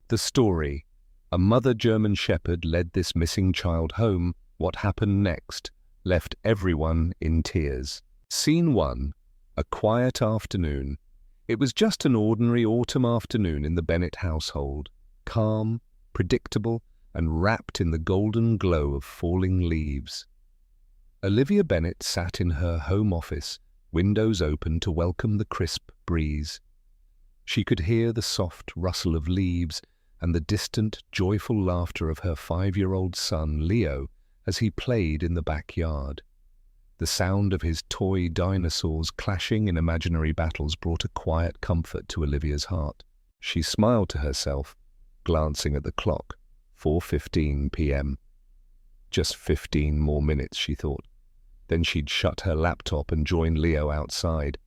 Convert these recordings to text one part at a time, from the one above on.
The story. A mother German shepherd led this missing child home. What happened next left everyone in tears. Scene 1. A quiet afternoon. It was just an ordinary autumn afternoon in the Bennett household. Calm, predictable, and wrapped in the golden glow of falling leaves. Olivia Bennett sat in her home office, windows open to welcome the crisp breeze. She could hear the soft rustle of leaves and the distant, joyful laughter of her 5-year-old son, Leo, as he played in the backyard. The sound of his toy dinosaurs clashing in imaginary battles brought a quiet comfort to Olivia's heart. She smiled to herself, glancing at the clock. 4:15 p.m. Just 15 more minutes, she thought. Then she'd shut her laptop and join Leo outside.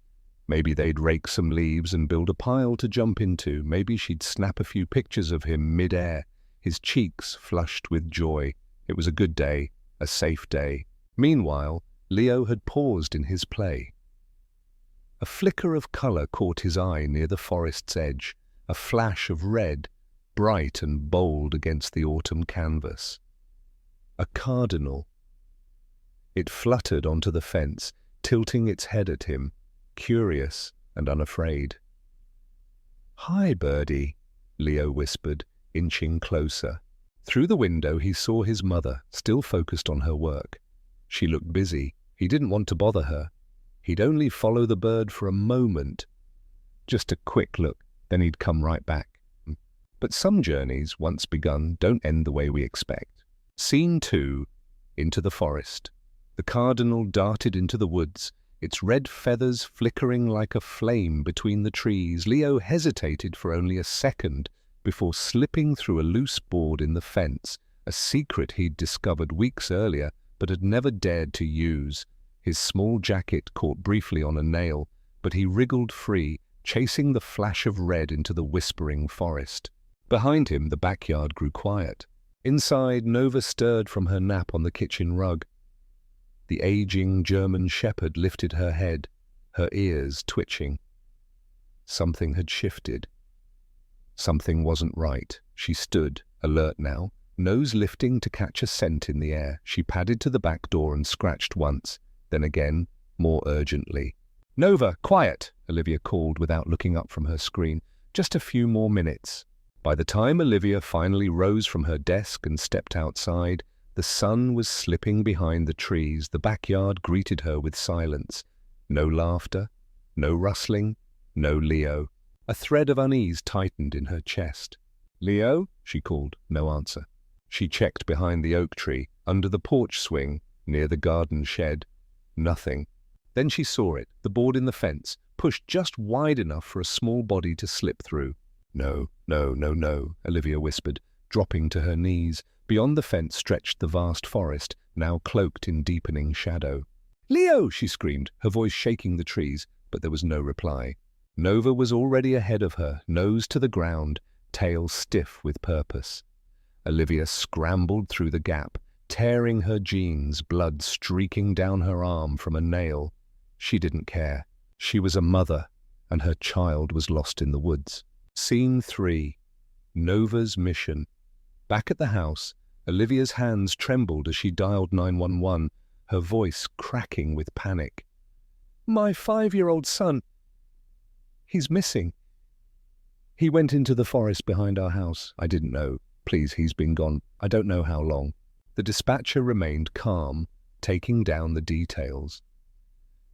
Maybe they'd rake some leaves and build a pile to jump into. Maybe she'd snap a few pictures of him mid-air, his cheeks flushed with joy. It was a good day, a safe day. Meanwhile, Leo had paused in his play. A flicker of color caught his eye near the forest's edge, a flash of red, bright and bold against the autumn canvas. A cardinal. It fluttered onto the fence, tilting its head at him, curious and unafraid. "Hi, birdie," Leo whispered, inching closer. Through the window he saw his mother, still focused on her work. She looked busy. He didn't want to bother her. He'd only follow the bird for a moment. Just a quick look, then he'd come right back. But some journeys, once begun, don't end the way we expect. Scene 2. Into the forest. The cardinal darted into the woods, its red feathers flickering like a flame between the trees. Leo hesitated for only a second before slipping through a loose board in the fence, a secret he'd discovered weeks earlier but had never dared to use. His small jacket caught briefly on a nail, but he wriggled free, chasing the flash of red into the whispering forest. Behind him, the backyard grew quiet. Inside, Nova stirred from her nap on the kitchen rug. The aging German shepherd lifted her head, her ears twitching. Something had shifted. Something wasn't right. She stood, alert now, nose lifting to catch a scent in the air. She padded to the back door and scratched once, then again, more urgently. "Nova, quiet!" Olivia called without looking up from her screen. "Just a few more minutes." By the time Olivia finally rose from her desk and stepped outside, the sun was slipping behind the trees. The backyard greeted her with silence. No laughter, no rustling, no Leo. A thread of unease tightened in her chest. "Leo?" she called. No answer. She checked behind the oak tree, under the porch swing, near the garden shed. Nothing. Then she saw it, the board in the fence, pushed just wide enough for a small body to slip through. "No, no, no, no," Olivia whispered, dropping to her knees. Beyond the fence stretched the vast forest, now cloaked in deepening shadow. "Leo!" she screamed, her voice shaking the trees, but there was no reply. Nova was already ahead of her, nose to the ground, tail stiff with purpose. Olivia scrambled through the gap, tearing her jeans, blood streaking down her arm from a nail. She didn't care. She was a mother, and her child was lost in the woods. Scene 3. Nova's mission. Back at the house, Olivia's hands trembled as she dialed 911, her voice cracking with panic. "My 5-year-old son. He's missing. He went into the forest behind our house. I didn't know. Please, he's been gone. I don't know how long." The dispatcher remained calm, taking down the details.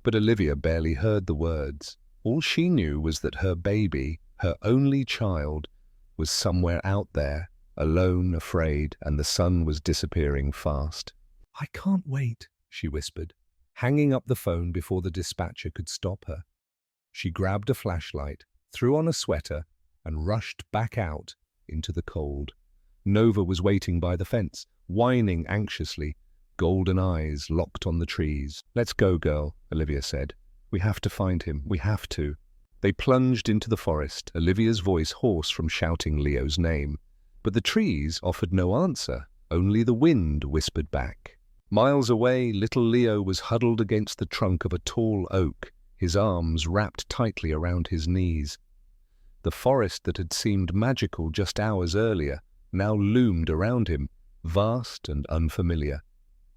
But Olivia barely heard the words. All she knew was that her baby, her only child, was somewhere out there, alone, afraid, and the sun was disappearing fast. "I can't wait," she whispered, hanging up the phone before the dispatcher could stop her. She grabbed a flashlight, threw on a sweater, and rushed back out into the cold. Nova was waiting by the fence, whining anxiously, golden eyes locked on the trees. "Let's go, girl," Olivia said. "We have to find him. We have to." They plunged into the forest, Olivia's voice hoarse from shouting Leo's name. But the trees offered no answer, only the wind whispered back. Miles away, little Leo was huddled against the trunk of a tall oak, his arms wrapped tightly around his knees. The forest that had seemed magical just hours earlier now loomed around him, vast and unfamiliar.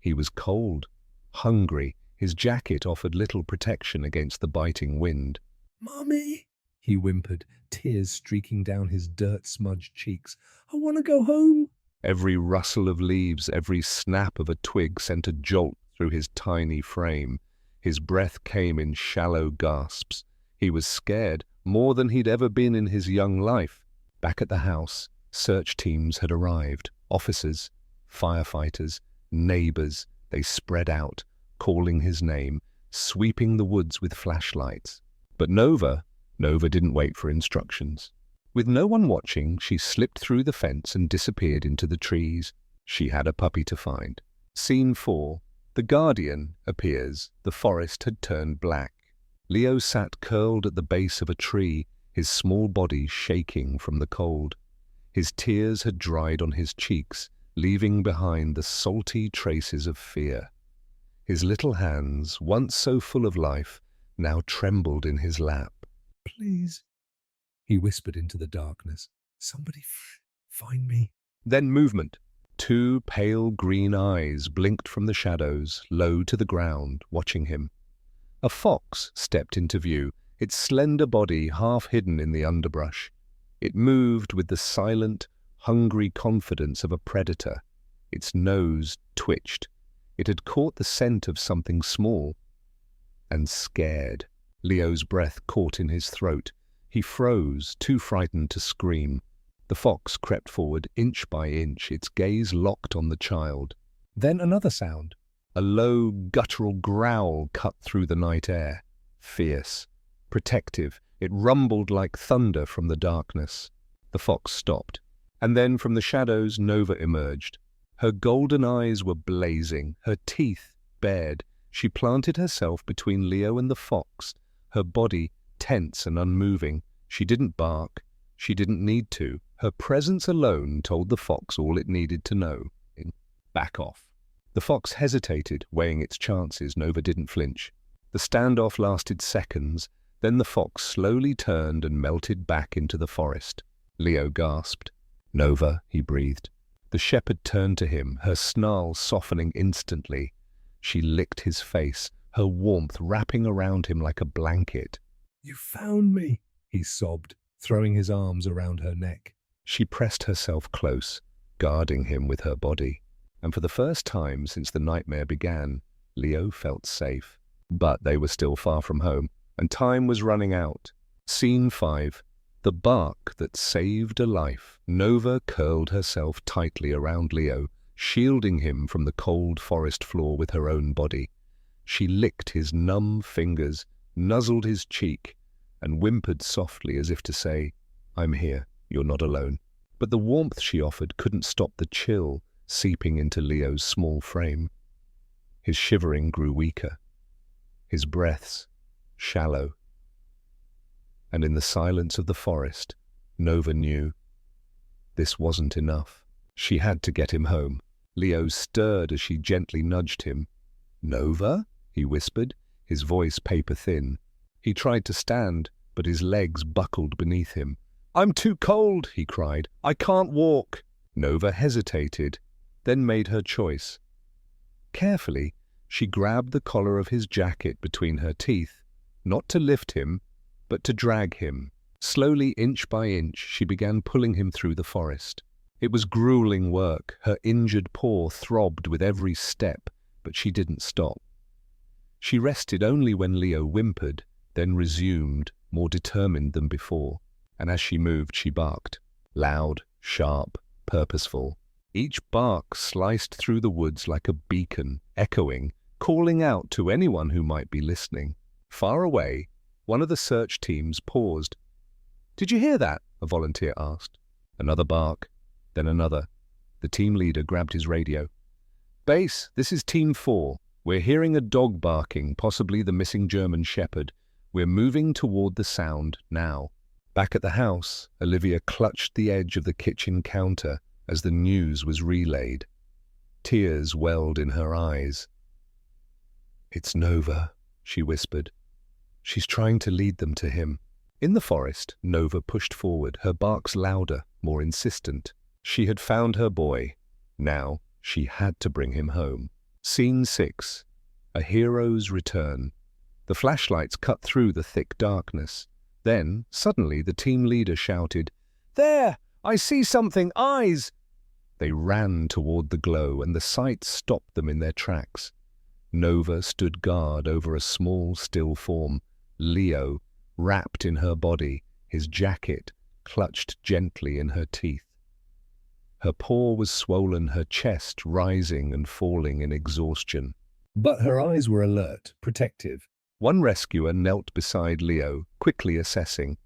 He was cold, hungry. His jacket offered little protection against the biting wind. "Mummy," he whimpered, tears streaking down his dirt-smudged cheeks. "I want to go home." Every rustle of leaves, every snap of a twig sent a jolt through his tiny frame. His breath came in shallow gasps. He was scared, more than he'd ever been in his young life. Back at the house, search teams had arrived. Officers, firefighters, neighbors. They spread out, calling his name, sweeping the woods with flashlights. But Nova didn't wait for instructions. With no one watching, she slipped through the fence and disappeared into the trees. She had a puppy to find. Scene 4. The Guardian appears. The forest had turned black. Leo sat curled at the base of a tree, his small body shaking from the cold. His tears had dried on his cheeks, leaving behind the salty traces of fear. His little hands, once so full of life, now trembled in his lap. "Please," he whispered into the darkness. "Somebody find me." Then movement. 2 pale green eyes blinked from the shadows, low to the ground, watching him. A fox stepped into view, its slender body half hidden in the underbrush. It moved with the silent, hungry confidence of a predator. Its nose twitched. It had caught the scent of something small and scared. Leo's breath caught in his throat. He froze, too frightened to scream. The fox crept forward inch by inch, its gaze locked on the child. Then another sound. A low, guttural growl cut through the night air. Fierce, protective, it rumbled like thunder from the darkness. The fox stopped. And then from the shadows, Nova emerged. Her golden eyes were blazing, her teeth bared. She planted herself between Leo and the fox, her body tense and unmoving. She didn't bark. She didn't need to. Her presence alone told the fox all it needed to know. Back off. The fox hesitated, weighing its chances. Nova didn't flinch. The standoff lasted seconds. Then the fox slowly turned and melted back into the forest. Leo gasped. "Nova," he breathed. The shepherd turned to him, her snarl softening instantly. She licked his face, her warmth wrapping around him like a blanket. "You found me," he sobbed, throwing his arms around her neck. She pressed herself close, guarding him with her body. And for the first time since the nightmare began, Leo felt safe. But they were still far from home, and time was running out. Scene 5. The bark that saved a life. Nova curled herself tightly around Leo, shielding him from the cold forest floor with her own body. She licked his numb fingers, nuzzled his cheek, and whimpered softly as if to say, "I'm here, you're not alone." But the warmth she offered couldn't stop the chill seeping into Leo's small frame. His shivering grew weaker, his breaths shallow. And in the silence of the forest, Nova knew this wasn't enough. She had to get him home. Leo stirred as she gently nudged him. "Nova?" he whispered, his voice paper-thin. He tried to stand, but his legs buckled beneath him. "I'm too cold," he cried. "I can't walk." Nova hesitated, then made her choice. Carefully, she grabbed the collar of his jacket between her teeth, not to lift him, but to drag him. Slowly, inch by inch, she began pulling him through the forest. It was grueling work. Her injured paw throbbed with every step, but she didn't stop. She rested only when Leo whimpered, then resumed, more determined than before. And as she moved, she barked. Loud, sharp, purposeful. Each bark sliced through the woods like a beacon, echoing, calling out to anyone who might be listening. Far away, one of the search teams paused. "Did you hear that?" a volunteer asked. Another bark, then another. The team leader grabbed his radio. "Base, this is Team 4. We're hearing a dog barking, possibly the missing German shepherd. We're moving toward the sound now." Back at the house, Olivia clutched the edge of the kitchen counter as the news was relayed. Tears welled in her eyes. "It's Nova," she whispered. "She's trying to lead them to him." In the forest, Nova pushed forward, her barks louder, more insistent. She had found her boy. Now, she had to bring him home. Scene 6. A hero's return. The flashlights cut through the thick darkness. Then, suddenly, the team leader shouted, "There! I see something! Eyes!" They ran toward the glow, and the sight stopped them in their tracks. Nova stood guard over a small, still form, Leo, wrapped in her body, his jacket clutched gently in her teeth. Her paw was swollen, her chest rising and falling in exhaustion. But her eyes were alert, protective. One rescuer knelt beside Leo, quickly assessing.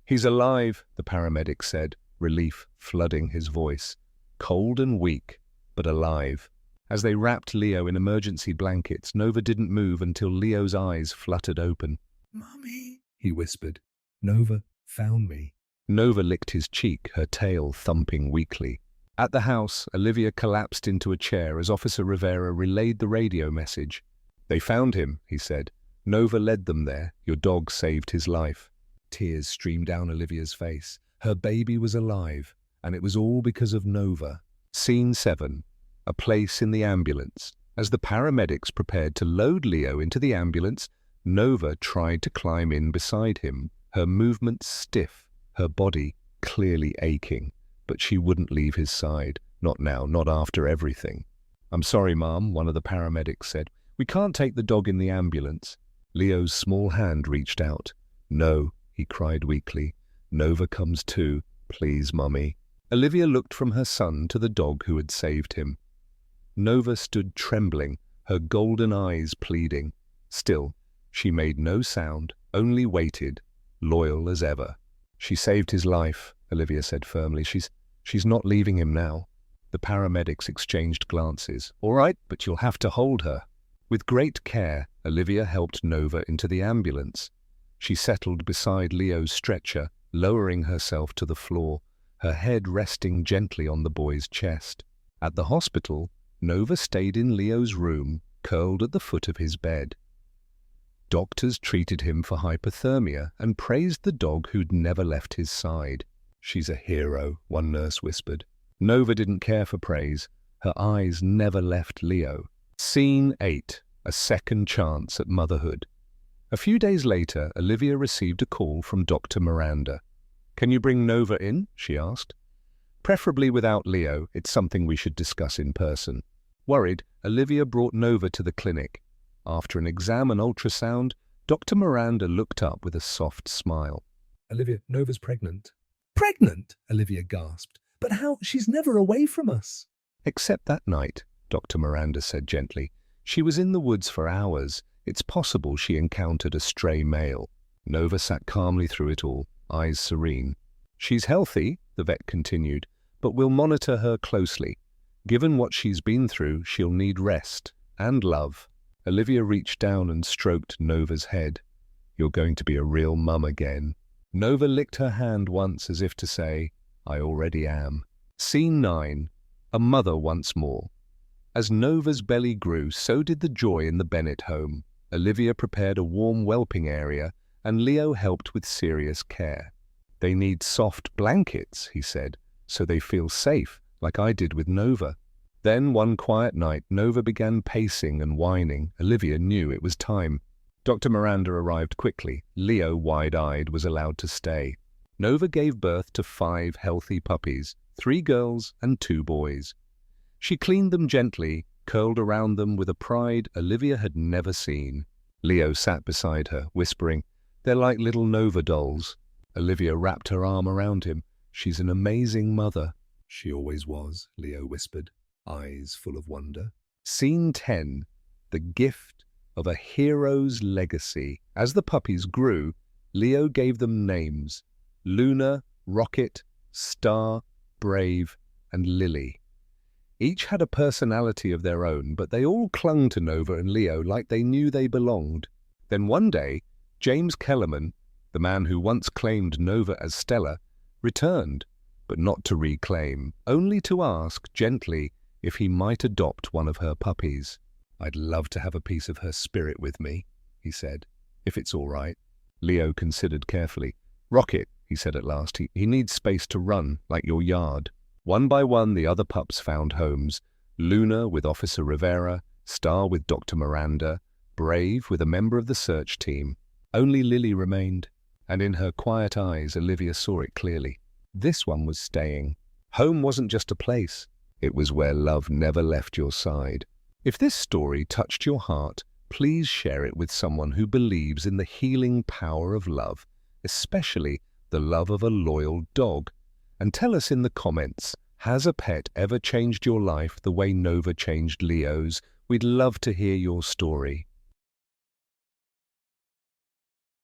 "He's alive," the paramedic said, relief flooding his voice. Cold and weak, but alive. As they wrapped Leo in emergency blankets, Nova didn't move until Leo's eyes fluttered open. "Mummy," he whispered. "Nova found me." Nova licked his cheek, her tail thumping weakly. At the house, Olivia collapsed into a chair as Officer Rivera relayed the radio message. "They found him," he said. "Nova led them there. Your dog saved his life." Tears streamed down Olivia's face. Her baby was alive, and it was all because of Nova. Scene 7. A place in the ambulance. As the paramedics prepared to load Leo into the ambulance, Nova tried to climb in beside him, her movements stiff, her body clearly aching. But she wouldn't leave his side. Not now, not after everything. "I'm sorry, Mom," one of the paramedics said. "We can't take the dog in the ambulance." Leo's small hand reached out. "No," he cried weakly. "Nova comes too. Please, Mummy." Olivia looked from her son to the dog who had saved him. Nova stood trembling, her golden eyes pleading. Still, she made no sound, only waited, loyal as ever. "She saved his life," Olivia said firmly. She's not leaving him now." The paramedics exchanged glances. "All right, but you'll have to hold her." With great care, Olivia helped Nova into the ambulance. She settled beside Leo's stretcher, lowering herself to the floor, her head resting gently on the boy's chest. At the hospital, Nova stayed in Leo's room, curled at the foot of his bed. Doctors treated him for hypothermia and praised the dog who'd never left his side. "She's a hero," one nurse whispered. Nova didn't care for praise. Her eyes never left Leo. Scene 8. A second chance at motherhood. A few days later, Olivia received a call from Dr. Miranda. "Can you bring Nova in?" she asked. "Preferably without Leo. It's something we should discuss in person." Worried, Olivia brought Nova to the clinic. After an exam and ultrasound, Dr. Miranda looked up with a soft smile. "Olivia, Nova's pregnant." "Pregnant?" Olivia gasped. "But how? She's never away from us." "Except that night," Dr. Miranda said gently. "She was in the woods for hours. It's possible she encountered a stray male." Nova sat calmly through it all, eyes serene. "She's healthy," the vet continued, "but we'll monitor her closely. Given what she's been through, she'll need rest and love." Olivia reached down and stroked Nova's head. "You're going to be a real mum again." Nova licked her hand once as if to say, "I already am." Scene 9. A mother once more. As Nova's belly grew, so did the joy in the Bennett home. Olivia prepared a warm whelping area, and Leo helped with serious care. "They need soft blankets," he said, "so they feel safe, like I did with Nova." Then, one quiet night, Nova began pacing and whining. Olivia knew it was time. Dr. Miranda arrived quickly. Leo, wide-eyed, was allowed to stay. Nova gave birth to 5 healthy puppies, 3 girls and 2 boys. She cleaned them gently, curled around them with a pride Olivia had never seen. Leo sat beside her, whispering, "They're like little Nova dolls." Olivia wrapped her arm around him. "She's an amazing mother." "She always was," Leo whispered, eyes full of wonder. Scene 10. The gift of a hero's legacy. As the puppies grew, Leo gave them names: Luna, Rocket, Star, Brave, and Lily. Each had a personality of their own, but they all clung to Nova and Leo like they knew they belonged. Then one day, James Kellerman, the man who once claimed Nova as Stella, returned, but not to reclaim, only to ask gently if he might adopt one of her puppies. "I'd love to have a piece of her spirit with me," he said, "if it's all right." Leo considered carefully. Rocket, he said at last, he needs space to run, like your yard. One by one, the other pups found homes. Luna with Officer Rivera, Star with Dr. Miranda, Brave with a member of the search team. Only Lily remained, and in her quiet eyes, Olivia saw it clearly. This one was staying. Home wasn't just a place. It was where love never left your side. If this story touched your heart, please share it with someone who believes in the healing power of love, especially the love of a loyal dog. And tell us in the comments, has a pet ever changed your life the way Nova changed Leo's? We'd love to hear your story.